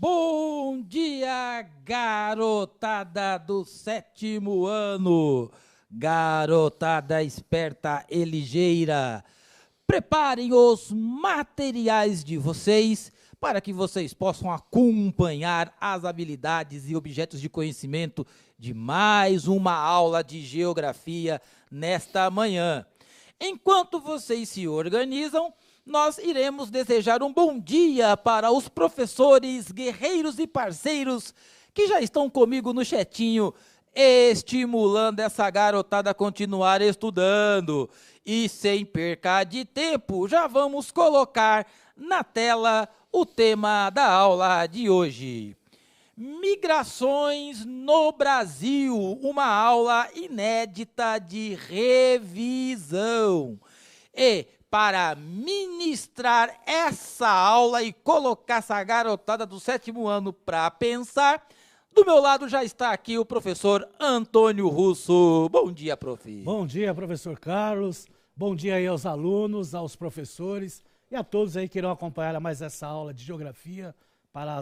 Bom dia, garotada do sétimo ano, garotada esperta e ligeira. Preparem os materiais de vocês para que vocês possam acompanhar as habilidades e objetos de conhecimento de mais uma aula de geografia nesta manhã. Enquanto vocês se organizam, nós iremos desejar um bom dia para os professores, guerreiros e parceiros que já estão comigo no chatinho, estimulando essa garotada a continuar estudando. E sem perca de tempo, já vamos colocar na tela o tema da aula de hoje. Migrações no Brasil, uma aula inédita de revisão. E para ministrar essa aula e colocar essa garotada do sétimo ano para pensar, do meu lado já está aqui o professor Antônio Russo. Bom dia, prof. Bom dia, professor Carlos. Bom dia aí aos alunos, aos professores e a todos aí que irão acompanhar mais essa aula de geografia,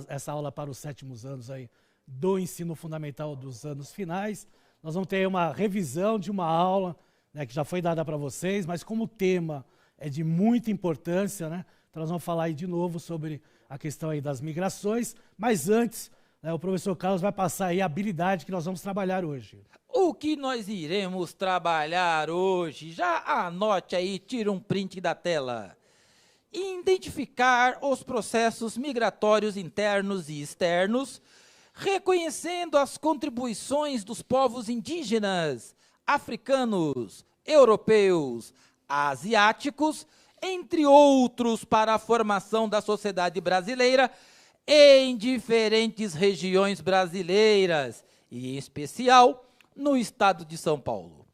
essa aula para os sétimos anos aí do ensino fundamental dos anos finais. Nós vamos ter uma revisão de uma aula, né, que já foi dada para vocês, mas como o tema é de muita importância, né? Então nós vamos falar aí de novo sobre a questão aí das migrações, mas antes, né, o professor Carlos vai passar aí a habilidade que nós vamos trabalhar hoje. O que nós iremos trabalhar hoje? Já anote aí, tira um print da tela. Identificar os processos migratórios internos e externos, reconhecendo as contribuições dos povos indígenas, africanos, europeus, asiáticos, entre outros, para a formação da sociedade brasileira em diferentes regiões brasileiras, e em especial no estado de São Paulo.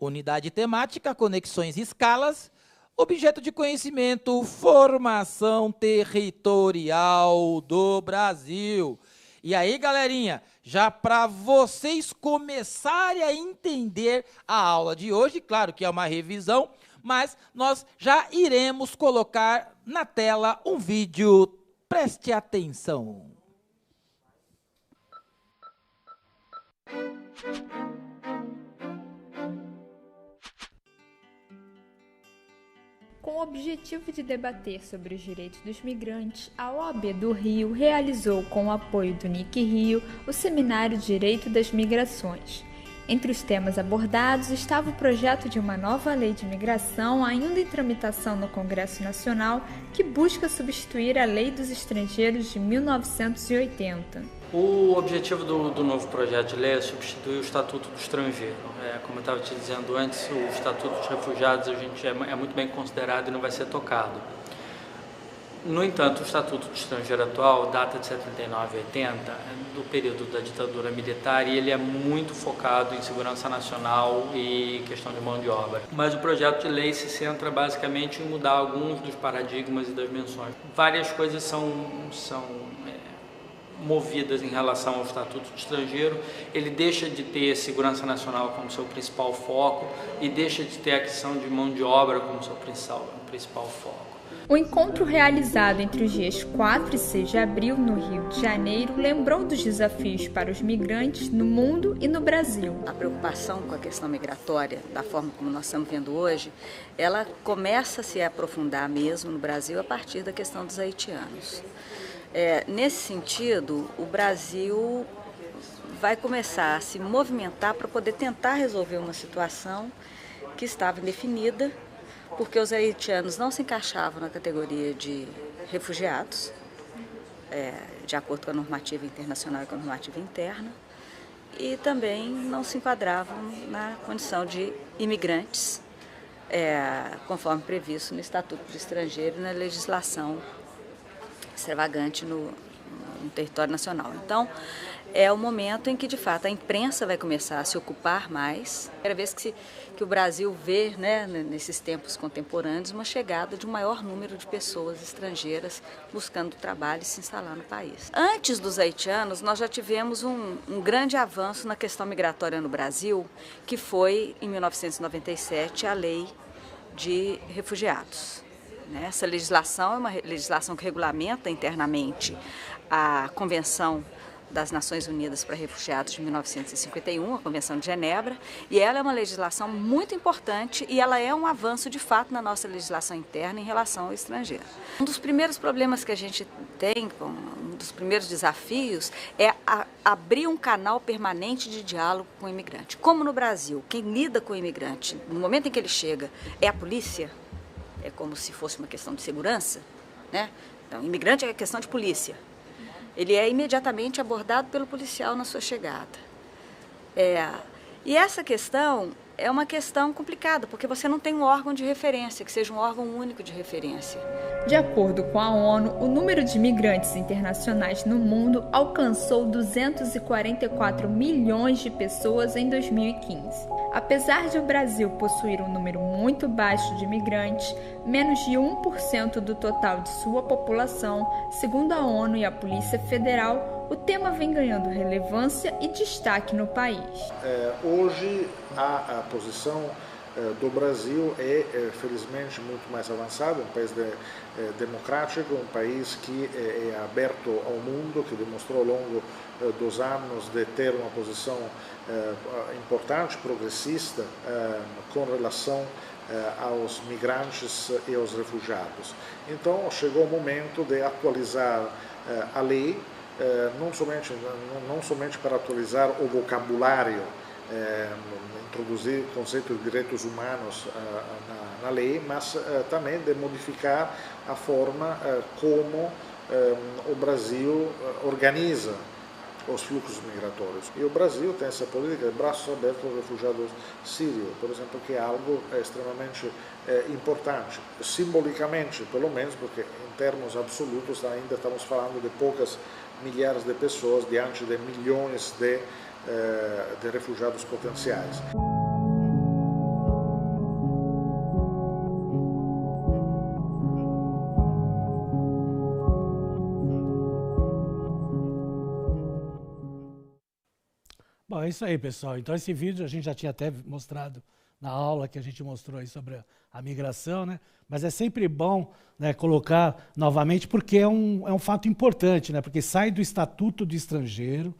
Unidade temática, conexões e escalas. Objeto de conhecimento, formação territorial do Brasil. E aí, galerinha, já para vocês começarem a entender a aula de hoje, claro que é uma revisão, mas nós já iremos colocar na tela um vídeo. Preste atenção. Com o objetivo de debater sobre os direitos dos migrantes, a OAB do Rio realizou, com o apoio do NIC Rio, o Seminário Direito das Migrações. Entre os temas abordados estava o projeto de uma nova lei de migração, ainda em tramitação no Congresso Nacional, que busca substituir a Lei dos Estrangeiros de 1980. O objetivo do novo projeto de lei é substituir o Estatuto do Estrangeiro. Como eu estava te dizendo antes, o Estatuto dos Refugiados a gente é muito bem considerado e não vai ser tocado. No entanto, o Estatuto do Estrangeiro atual data de 79 e 80, do período da ditadura militar, e ele é muito focado em segurança nacional e questão de mão de obra. Mas o projeto de lei se centra basicamente em mudar alguns dos paradigmas e das menções. Várias coisas são movidas em relação ao Estatuto do Estrangeiro. Ele deixa de ter segurança nacional como seu principal foco e deixa de ter a questão de mão de obra como seu principal foco. O encontro realizado entre os dias 4 e 6 de abril no Rio de Janeiro lembrou dos desafios para os migrantes no mundo e no Brasil. A preocupação com a questão migratória, da forma como nós estamos vendo hoje, ela começa a se aprofundar mesmo no Brasil a partir da questão dos haitianos. Nesse sentido, o Brasil vai começar a se movimentar para poder tentar resolver uma situação que estava indefinida, porque os haitianos não se encaixavam na categoria de refugiados, de acordo com a normativa internacional e com a normativa interna, e também não se enquadravam na condição de imigrantes, conforme previsto no Estatuto do Estrangeiro e na legislação extravagante no território nacional. Então, é o momento em que, de fato, a imprensa vai começar a se ocupar mais. É a primeira vez que o Brasil vê, né, nesses tempos contemporâneos, uma chegada de um maior número de pessoas estrangeiras buscando trabalho e se instalar no país. Antes dos haitianos, nós já tivemos um grande avanço na questão migratória no Brasil, que foi, em 1997, a Lei de Refugiados. né? Essa legislação é uma legislação que regulamenta internamente a Convenção das Nações Unidas para Refugiados de 1951, a Convenção de Genebra, e ela é uma legislação muito importante e ela é um avanço de fato na nossa legislação interna em relação ao estrangeiro. Um dos primeiros problemas que a gente tem, um dos primeiros desafios, é abrir um canal permanente de diálogo com o imigrante. Como no Brasil, quem lida com o imigrante, no momento em que ele chega, é a polícia, é como se fosse uma questão de segurança, né? Então, imigrante é questão de polícia. Ele é imediatamente abordado pelo policial na sua chegada. E essa questão é uma questão complicada, porque você não tem um órgão de referência, que seja um órgão único de referência. De acordo com a ONU, o número de imigrantes internacionais no mundo alcançou 244 milhões de pessoas em 2015. Apesar de o Brasil possuir um número muito baixo de imigrantes, menos de 1% do total de sua população, segundo a ONU e a Polícia Federal, o tema vem ganhando relevância e destaque no país. Hoje, a posição do Brasil é, felizmente, muito mais avançada, um país democrático, um país que é aberto ao mundo, que demonstrou ao longo dos anos de ter uma posição importante, progressista, com relação aos migrantes e aos refugiados. Então, chegou o momento de atualizar a lei, não somente para atualizar o vocabulário, introduzir o conceito de direitos humanos na lei, mas também de modificar a forma como o Brasil organiza os fluxos migratórios. E o Brasil tem essa política de braços abertos aos refugiados sírios, por exemplo, que é algo extremamente importante, simbolicamente, pelo menos, porque em termos absolutos ainda estamos falando de poucas milhares de pessoas diante de milhões de refugiados potenciais. Bom, é isso aí, pessoal. Então, esse vídeo a gente já tinha até mostrado na aula que a gente mostrou aí sobre a migração, né? Mas é sempre bom, né, colocar novamente, porque é um fato importante, né? Porque sai do Estatuto do Estrangeiro,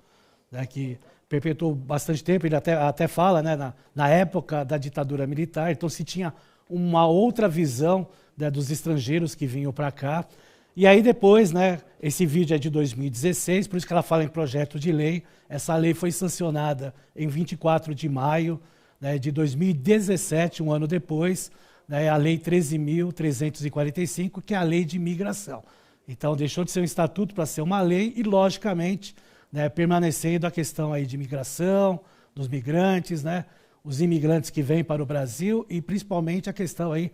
né, que perpetuou bastante tempo, ele até fala, né, na época da ditadura militar, então se tinha uma outra visão, né, dos estrangeiros que vinham para cá. E aí depois, né, esse vídeo é de 2016, por isso que ela fala em projeto de lei. Essa lei foi sancionada em 24 de maio, né, de 2017, um ano depois, né, a Lei 13.345, que é a Lei de Imigração. Então deixou de ser um estatuto para ser uma lei e, logicamente, né, permanecendo a questão aí de imigração, dos migrantes, né, os imigrantes que vêm para o Brasil e principalmente a questão aí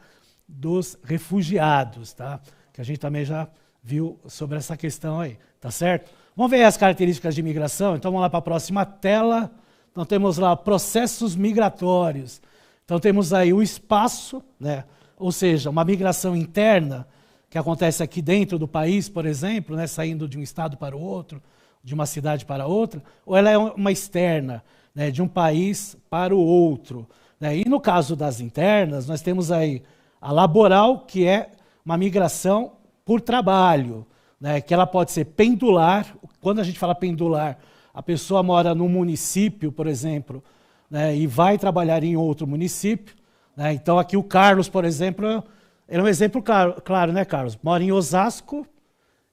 dos refugiados, tá? Que a gente também já viu sobre essa questão aí, tá certo? Vamos ver as características de imigração? Então vamos lá para a próxima tela. Então temos lá processos migratórios. Então temos aí o espaço, né? Ou seja, uma migração interna que acontece aqui dentro do país, por exemplo, né? Saindo de um estado para o outro, de uma cidade para outra, ou ela é uma externa, né? De um país para o outro, né? E no caso das internas, nós temos aí a laboral, que é uma migração por trabalho, né, que ela pode ser pendular. Quando a gente fala pendular, a pessoa mora num município, por exemplo, né, e vai trabalhar em outro município. Né, então aqui o Carlos, por exemplo, é um exemplo claro, né, Carlos? Mora em Osasco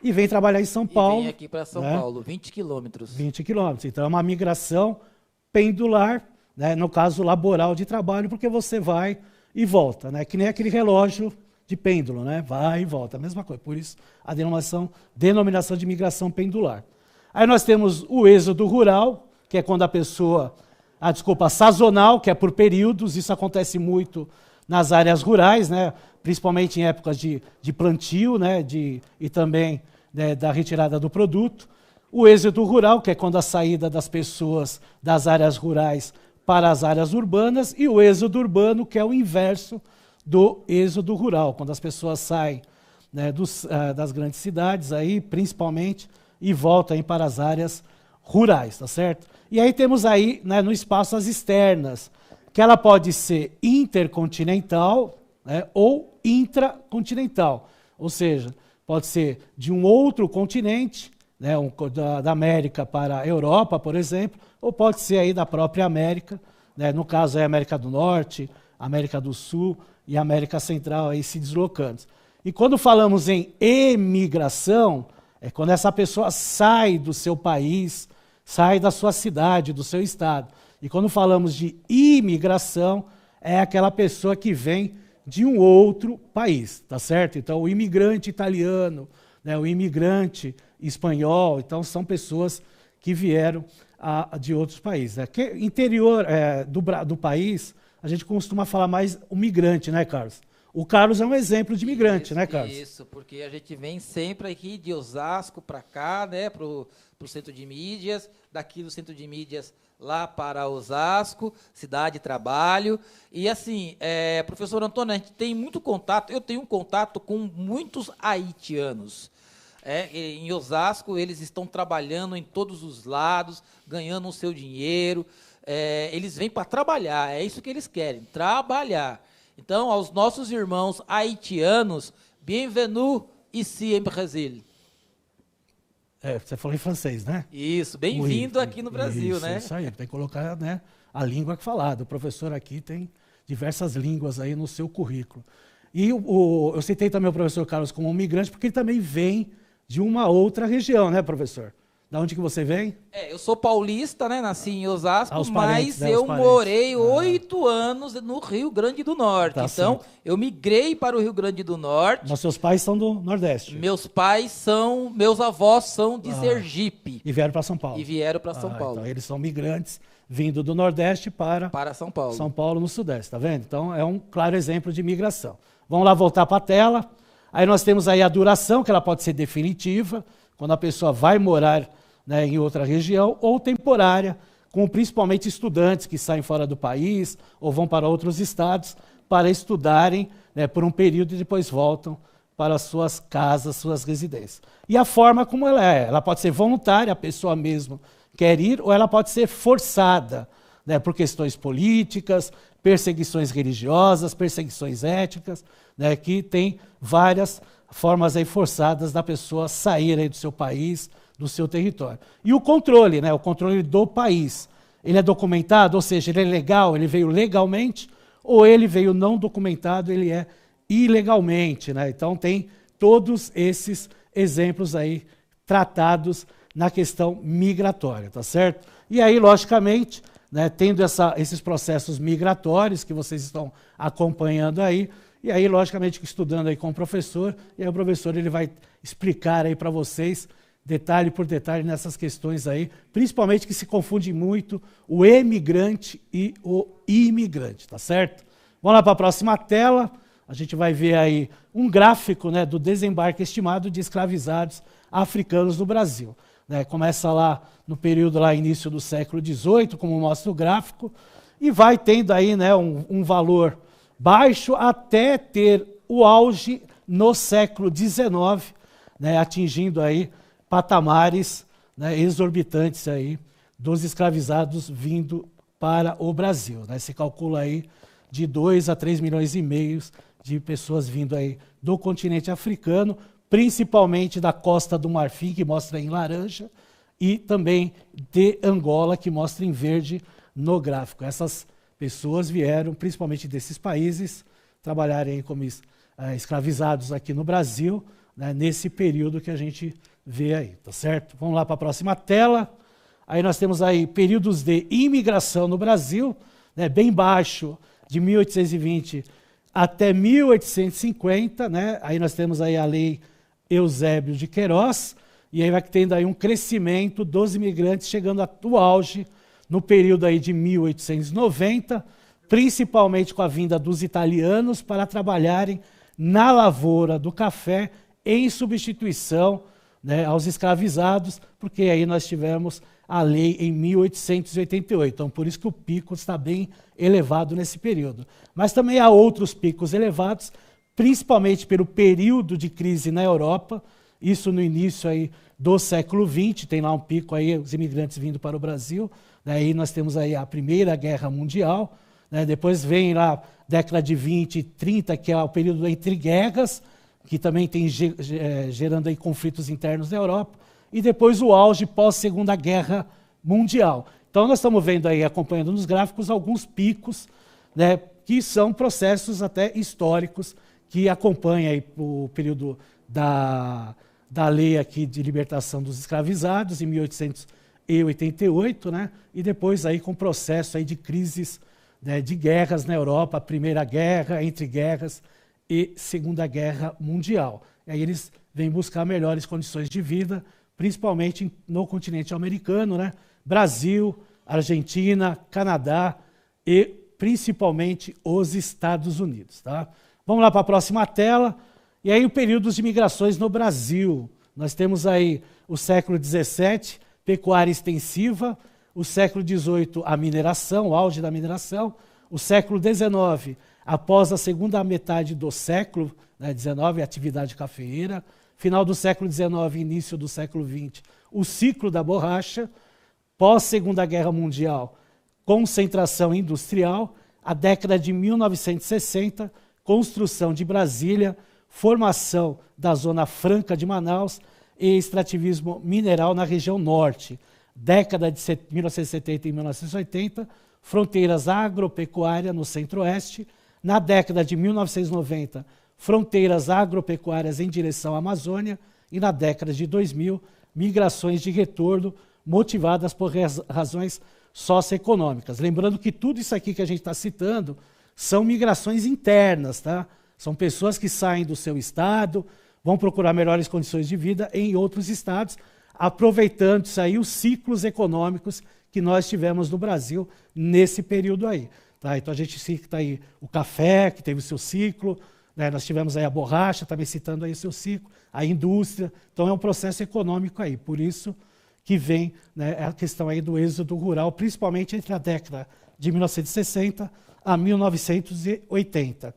e vem trabalhar em São Paulo. E vem aqui para São Paulo, 20 quilômetros. 20 quilômetros. Então é uma migração pendular, né, no caso laboral de trabalho, porque você vai e volta, né, que nem aquele relógio de pêndulo, né? Vai e volta, a mesma coisa. Por isso, a denominação de migração pendular. Aí nós temos o êxodo rural, que é quando a pessoa... sazonal, que é por períodos. Isso acontece muito nas áreas rurais, né? Principalmente em épocas de plantio, né? E também, né, da retirada do produto. O êxodo rural, que é quando a saída das pessoas das áreas rurais para as áreas urbanas. E o êxodo urbano, que é o inverso do êxodo rural, quando as pessoas saem, né, das grandes cidades, aí, principalmente, e voltam aí para as áreas rurais, tá certo? E aí temos aí, né, no espaço as externas, que ela pode ser intercontinental, né, ou intracontinental, ou seja, pode ser de um outro continente, né, da América para a Europa, por exemplo, ou pode ser aí da própria América, né, no caso é a América do Norte, América do Sul e América Central aí se deslocando. E quando falamos em emigração, é quando essa pessoa sai do seu país, sai da sua cidade, do seu estado. E quando falamos de imigração, é aquela pessoa que vem de um outro país, tá certo? Então, o imigrante italiano, né, o imigrante espanhol, então são pessoas que vieram de outros países. Né? Que interior do país, a gente costuma falar mais o migrante, né, Carlos? O Carlos é um exemplo de imigrante, né, Carlos? Isso, porque a gente vem sempre aqui de Osasco para cá, né, para o centro de mídias, daqui do centro de mídias lá para Osasco, cidade de trabalho. E assim, professor Antônio, a gente tem muito contato, eu tenho um contato com muitos haitianos. Em Osasco, eles estão trabalhando em todos os lados, ganhando o seu dinheiro. Eles vêm para trabalhar, é isso que eles querem, trabalhar. Então, aos nossos irmãos haitianos, bienvenue ici em Brasil. Você falou em francês, né? Isso, bem-vindo aqui no Brasil, né? Isso aí, tem que colocar, né, a língua que falada. O professor aqui tem diversas línguas aí no seu currículo. E eu citei também o professor Carlos como um migrante, porque ele também vem de uma outra região, né, professor? Da onde que você vem? Eu sou paulista, né? Nasci em Osasco, parentes, mas né, eu morei 8 anos no Rio Grande do Norte. Tá, então, certo. Eu migrei para o Rio Grande do Norte. Mas seus pais são do Nordeste? Meus avós são de Sergipe. E vieram para São Paulo? E vieram para São Paulo. Então, eles são migrantes vindo do Nordeste para São Paulo. São Paulo, no Sudeste, tá vendo? Então, é um claro exemplo de migração. Vamos lá voltar para a tela. Aí nós temos aí a duração, que ela pode ser definitiva, quando a pessoa vai morar, né, em outra região, ou temporária, com principalmente estudantes que saem fora do país ou vão para outros estados para estudarem, né, por um período e depois voltam para as suas casas, suas residências. E a forma como ela pode ser voluntária, a pessoa mesmo quer ir, ou ela pode ser forçada, né, por questões políticas, perseguições religiosas, perseguições étnicas, né, que tem várias formas aí forçadas da pessoa sair aí do seu país, do seu território. E o controle, né, o controle do país. Ele é documentado, ou seja, ele é legal, ele veio legalmente, ou ele veio não documentado, ele é ilegalmente, né? Então tem todos esses exemplos aí tratados na questão migratória, tá certo? E aí, logicamente, né, tendo esses processos migratórios que vocês estão acompanhando aí, e aí, logicamente, estudando aí com o professor, e aí o professor ele vai explicar aí para vocês, detalhe por detalhe, nessas questões aí, principalmente que se confunde muito o emigrante e o imigrante, tá certo? Vamos lá para a próxima tela, a gente vai ver aí um gráfico, né, do desembarque estimado de escravizados africanos no Brasil. Né? Começa lá no período lá início do século XVIII, como mostra o gráfico, e vai tendo aí, né, um valor baixo até ter o auge no século XIX, né, atingindo aí patamares, né, exorbitantes aí dos escravizados vindo para o Brasil. Né? Se calcula aí de 2 a 3 milhões e meio de pessoas vindo aí do continente africano, principalmente da Costa do Marfim, que mostra em laranja, e também de Angola, que mostra em verde no gráfico. Essas pessoas vieram, principalmente desses países, trabalharem como escravizados aqui no Brasil, né, nesse período que a gente vê aí, tá certo? Vamos lá para a próxima tela. Aí nós temos aí períodos de imigração no Brasil, né, bem baixo, de 1820 até 1850, né? Aí nós temos aí a lei Eusébio de Queiroz, e aí vai tendo aí um crescimento dos imigrantes, chegando ao auge no período aí de 1890, principalmente com a vinda dos italianos para trabalharem na lavoura do café em substituição, né, aos escravizados, porque aí nós tivemos a lei em 1888. Então, por isso que o pico está bem elevado nesse período. Mas também há outros picos elevados, principalmente pelo período de crise na Europa, isso no início aí do século XX, tem lá um pico aí, os imigrantes vindo para o Brasil, aí nós temos aí a Primeira Guerra Mundial, né? Depois vem lá década de 20 e 30, que é o período entre guerras, que também tem gerando aí conflitos internos na Europa, e depois o auge pós-Segunda Guerra Mundial. Então nós estamos vendo aí, acompanhando nos gráficos, alguns picos, né, que são processos até históricos que acompanham aí o período da lei aqui de libertação dos escravizados, em 1888, né, e depois aí com o processo aí de crises, né, de guerras na Europa, a Primeira Guerra, entre guerras e Segunda Guerra Mundial. E aí eles vêm buscar melhores condições de vida, principalmente no continente americano, né, Brasil, Argentina, Canadá e principalmente os Estados Unidos. Tá? Vamos lá para a próxima tela. E aí o período de migrações no Brasil. Nós temos aí o século XVII, pecuária extensiva, o século XVIII, a mineração, o auge da mineração, o século XIX, após a segunda metade do século XIX, a atividade cafeeira, final do século XIX, início do século XX, o ciclo da borracha, pós-Segunda Guerra Mundial, concentração industrial, a década de 1960, construção de Brasília, formação da Zona Franca de Manaus e extrativismo mineral na região norte. Década de 1970 e 1980, fronteiras agropecuárias no centro-oeste. Na década de 1990, fronteiras agropecuárias em direção à Amazônia. E na década de 2000, migrações de retorno motivadas por razões socioeconômicas. Lembrando que tudo isso aqui que a gente está citando são migrações internas, tá? São pessoas que saem do seu estado, vão procurar melhores condições de vida em outros estados, aproveitando isso aí, os ciclos econômicos que nós tivemos no Brasil nesse período aí. Tá? Então a gente cita aí o café, que teve o seu ciclo, né? Nós tivemos aí a borracha, também citando aí o seu ciclo, a indústria. Então é um processo econômico aí, por isso que vem, né, a questão aí do êxodo rural, principalmente entre a década de 1960 a 1980.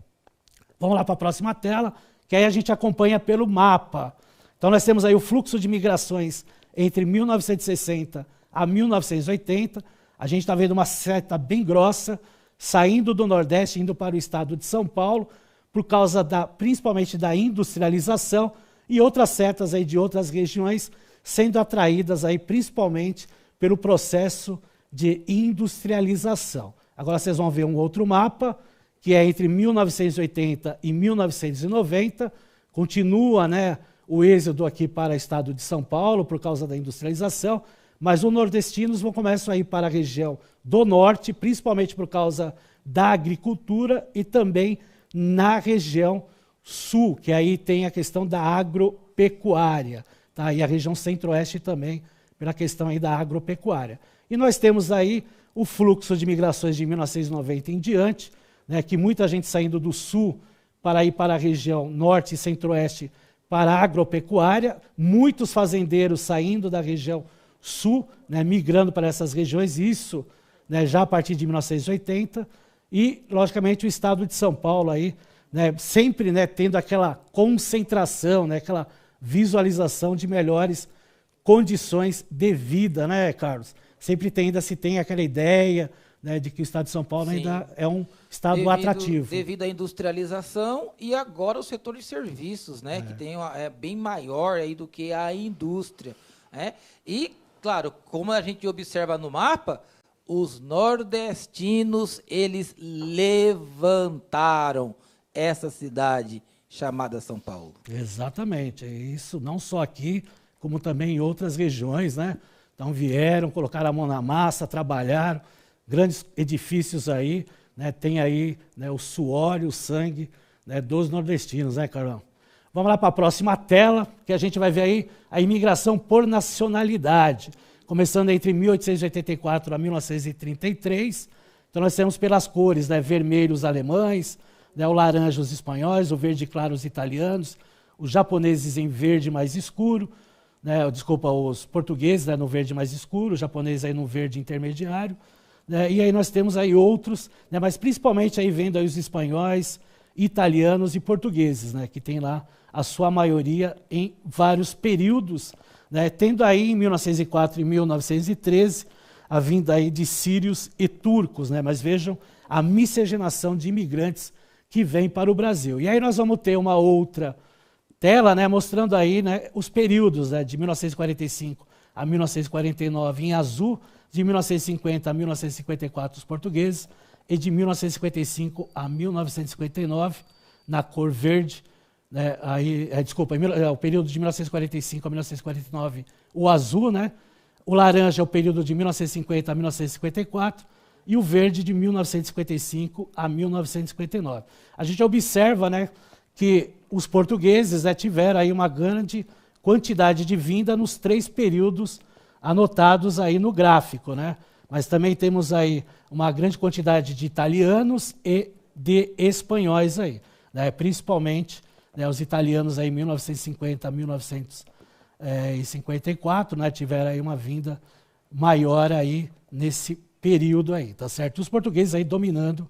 Vamos lá para a próxima tela, que aí a gente acompanha pelo mapa. Então nós temos aí o fluxo de migrações entre 1960 a 1980. A gente está vendo uma seta bem grossa, saindo do Nordeste, indo para o estado de São Paulo, por causa principalmente da industrialização, e outras setas aí de outras regiões sendo atraídas aí principalmente pelo processo de industrialização. Agora vocês vão ver um outro mapa, que é entre 1980 e 1990, continua, né, o êxodo aqui para o estado de São Paulo por causa da industrialização, mas os nordestinos começam a ir para a região do norte, principalmente por causa da agricultura e também na região sul, que aí tem a questão da agropecuária, tá? E a região centro-oeste também, pela questão aí da agropecuária. E nós temos aí o fluxo de migrações de 1990 em diante, né, que muita gente saindo do sul para ir para a região norte e centro-oeste para a agropecuária, muitos fazendeiros saindo da região sul, né, migrando para essas regiões, isso, né, já a partir de 1980, e, logicamente, o estado de São Paulo aí, né, sempre, né, tendo aquela concentração, né, aquela visualização de melhores condições de vida, né, Carlos? Sempre ainda se tem aquela ideia, né, de que o estado de São Paulo ainda é um estado atrativo. Devido à industrialização e agora o setor de serviços, né, que tem bem maior aí do que a indústria. Né? E, claro, como a gente observa no mapa, os nordestinos, eles levantaram essa cidade chamada São Paulo. Exatamente. Isso não só aqui, como também em outras regiões, né? Então vieram, colocaram a mão na massa, trabalharam, grandes edifícios aí, né? Tem aí, né, o suor e o sangue, né, dos nordestinos, né, Carlão? Vamos lá para a próxima tela, que a gente vai ver aí a imigração por nacionalidade, começando entre 1884 a 1933. Então nós temos pelas cores, né, vermelho os alemães, né, o laranja os espanhóis, o verde claro os italianos, os japoneses em verde mais escuro, né, os portugueses, né, no verde mais escuro, os japoneses aí no verde intermediário, né, e aí nós temos aí outros, né, mas principalmente aí vendo aí os espanhóis, italianos e portugueses, né, que tem lá a sua maioria em vários períodos, né, tendo aí em 1904 e 1913 a vinda aí de sírios e turcos, né, mas vejam a miscigenação de imigrantes que vem para o Brasil. E aí nós vamos ter uma outra tela, né, mostrando aí, né, os períodos, né, de 1945 a 1949 em azul, de 1950 a 1954 os portugueses, e de 1955 a 1959 na cor verde, né, o período de 1945 a 1949 o azul, né, o laranja é o período de 1950 a 1954 e o verde de 1955 a 1959. A gente observa, né, que os portugueses, né, tiveram aí uma grande quantidade de vinda nos 3 períodos anotados aí no gráfico, né? Mas também temos aí uma grande quantidade de italianos e de espanhóis aí, né? Principalmente, né, os italianos aí 1950 a 1954, né, tiveram aí uma vinda maior aí nesse período aí, tá certo? Os portugueses aí dominando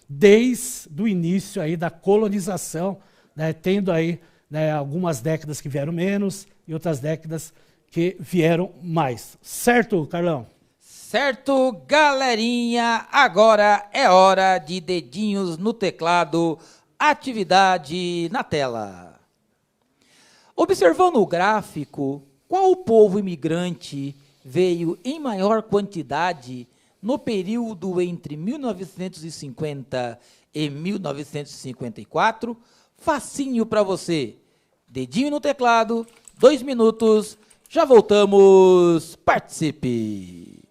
desde o início aí da colonização, né, tendo aí, né, algumas décadas que vieram menos e outras décadas que vieram mais. Certo, Carlão? Certo, galerinha, agora é hora de dedinhos no teclado, atividade na tela. Observando o gráfico, qual povo imigrante veio em maior quantidade no período entre 1950 e 1954? Facinho para você. Dedinho no teclado, 2 minutos, já voltamos. Participe!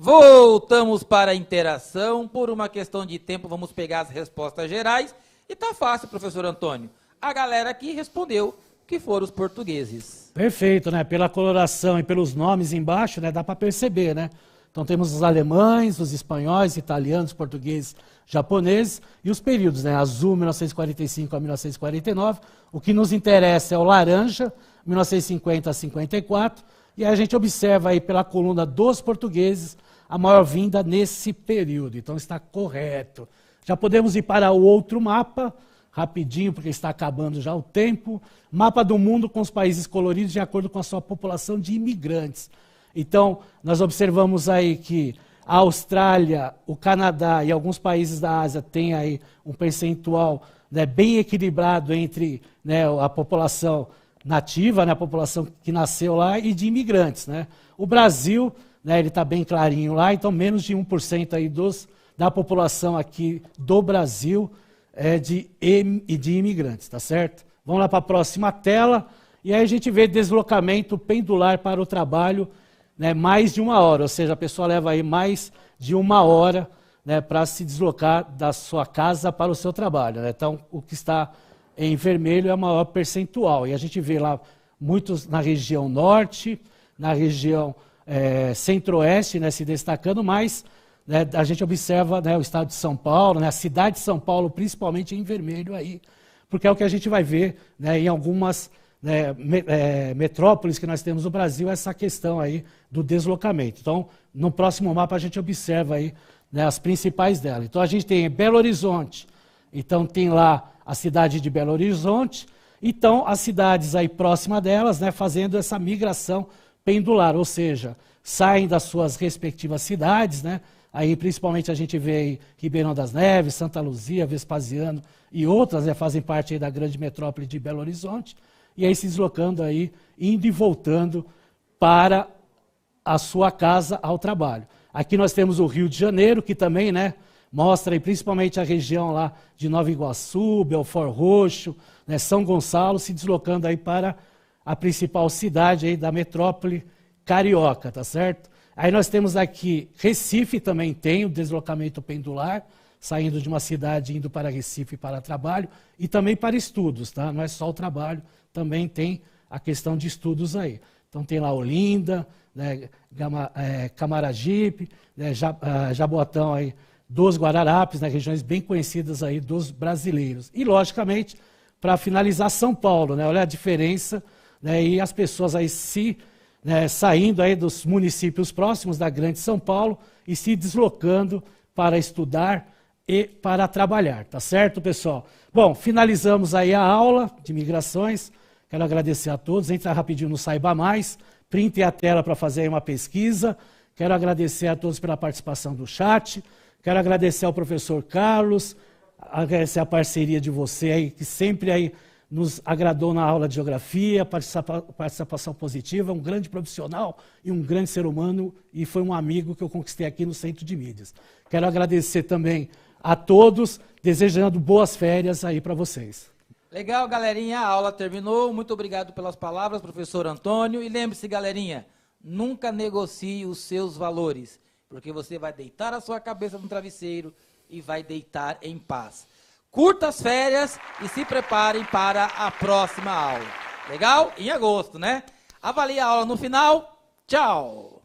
Voltamos para a interação. Por uma questão de tempo, vamos pegar as respostas gerais. E tá fácil, professor Antônio. A galera aqui respondeu que foram os portugueses. Perfeito, né? Pela coloração e pelos nomes embaixo, né, dá para perceber, né? Então temos os alemães, os espanhóis, italianos, portugueses, japoneses e os períodos, né? Azul, 1945 a 1949. O que nos interessa é o laranja, 1950 a 54. E aí a gente observa aí pela coluna dos portugueses a maior vinda nesse período. Então está correto. Já podemos ir para o outro mapa, rapidinho, porque está acabando já o tempo. Mapa do mundo com os países coloridos de acordo com a sua população de imigrantes. Então, nós observamos aí que a Austrália, o Canadá e alguns países da Ásia têm aí um percentual, né, bem equilibrado entre, né, a população nativa, né, a população que nasceu lá, e de imigrantes, né? O Brasil, né, ele está bem clarinho lá, então menos de 1% aí da população aqui do Brasil é de imigrantes, tá certo? Vamos lá para a próxima tela, e aí a gente vê deslocamento pendular para o trabalho, né, mais de 1 hora, ou seja, a pessoa leva aí mais de 1 hora, né, para se deslocar da sua casa para o seu trabalho, né? Então, o que está em vermelho é o maior percentual, e a gente vê lá muitos na região norte, na região centro-oeste, né, se destacando, mas, né, a gente observa, né, o estado de São Paulo, né, a cidade de São Paulo, principalmente em vermelho aí, porque é o que a gente vai ver, né, em algumas, né, metrópoles que nós temos no Brasil, essa questão aí do deslocamento. Então, no próximo mapa a gente observa aí, né, as principais delas. Então, a gente tem Belo Horizonte, então tem lá a cidade de Belo Horizonte, então as cidades aí próximas delas, né, fazendo essa migração pendular, ou seja, saem das suas respectivas cidades, né, aí principalmente a gente vê aí Ribeirão das Neves, Santa Luzia, Vespasiano e outras, né, fazem parte aí da grande metrópole de Belo Horizonte, e aí se deslocando aí, indo e voltando para a sua casa ao trabalho. Aqui nós temos o Rio de Janeiro, que também, né, mostra aí principalmente a região lá de Nova Iguaçu, Belford Roxo, né, São Gonçalo, se deslocando aí para a principal cidade aí da metrópole carioca, tá certo? Aí nós temos aqui Recife, também tem o deslocamento pendular, saindo de uma cidade indo para Recife para trabalho e também para estudos, tá? Não é só o trabalho, também tem a questão de estudos aí. Então tem lá Olinda, né, Camaragipe, né, Jaboatão aí dos Guararapes, né, regiões bem conhecidas aí dos brasileiros. E logicamente, para finalizar, São Paulo, né? Olha a diferença, né, e as pessoas aí saindo aí dos municípios próximos da Grande São Paulo e se deslocando para estudar e para trabalhar, tá certo, pessoal? Bom, finalizamos aí a aula de migrações. Quero agradecer a todos. Entra rapidinho no Saiba Mais, printe a tela para fazer aí uma pesquisa. Quero agradecer a todos pela participação do chat. Quero agradecer ao professor Carlos, agradecer a parceria de você aí, que sempre aí nos agradou na aula de geografia, participação positiva, um grande profissional e um grande ser humano, e foi um amigo que eu conquistei aqui no Centro de Mídias. Quero agradecer também a todos, desejando boas férias aí para vocês. Legal, galerinha, a aula terminou. Muito obrigado pelas palavras, professor Antônio. E lembre-se, galerinha, nunca negocie os seus valores, porque você vai deitar a sua cabeça no travesseiro e vai deitar em paz. Curta as férias e se preparem para a próxima aula. Legal? Em agosto, né? Avalie a aula no final. Tchau!